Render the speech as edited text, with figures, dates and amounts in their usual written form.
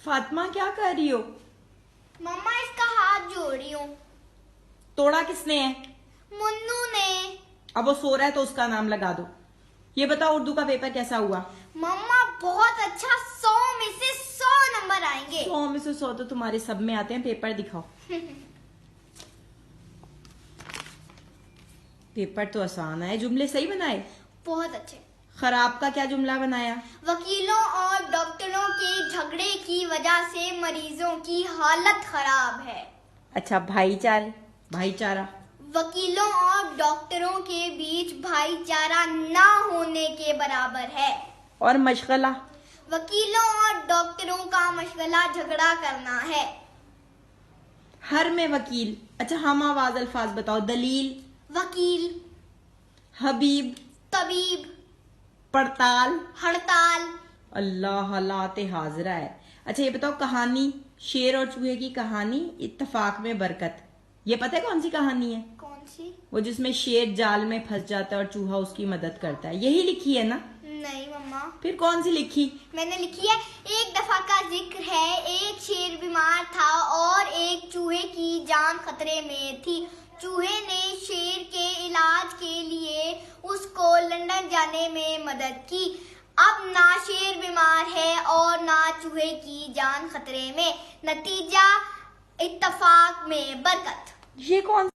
फातिमा क्या कर रही हो? मम्मा इसका हाथ जोड़ रही हूँ। तोड़ा किसने है? मुन्नू ने। अब वो सो रहा है तो उसका नाम लगा दो। ये बताओ उर्दू का पेपर कैसा हुआ? मम्मा बहुत अच्छा, 100 में से 100 नंबर आएंगे। 100 में से 100 तो तुम्हारे सब में आते हैं। पेपर दिखाओ। पेपर तो आसान है। जुमले सही बनाए? बहुत अच्छे। खराब का क्या जुमला बनाया? वकीलों और डॉक्टरों के झगड़े की वजह से मरीजों की हालत खराब है। अच्छा, भाईचारा। वकीलों और डॉक्टरों के बीच भाईचारा ना होने के बराबर है। और मशगला? वकीलों और डॉक्टरों का मशगला झगड़ा करना है। हर में वकील। अच्छा, हम आवाज अल्फाज बताओ। दलील, वकील, हबीब, तबीब, पड़ताल, हड़ताल। अल्लाह हालात हाजरा है। अच्छा ये बताओ, कहानी शेर और चूहे की कहानी, इत्तफाक में बरकत। ये पता है कौन सी कहानी है? कौन सी? वो जिसमें शेर जाल में फंस जाता है और चूहा उसकी मदद करता है। यही लिखी है ना? नहीं मम्मा। फिर कौन सी लिखी? मैंने लिखी है, एक दफा का जिक्र है, एक शेर बीमार था और एक चूहे की जान खतरे में थी। चूहे ने शेर के इलाज के लिए उसको लंदन जाने में मदद की। अब ना शेर बीमार है और ना चूहे की जान खतरे में। नतीजा इत्तफाक में बरकत। ये कौन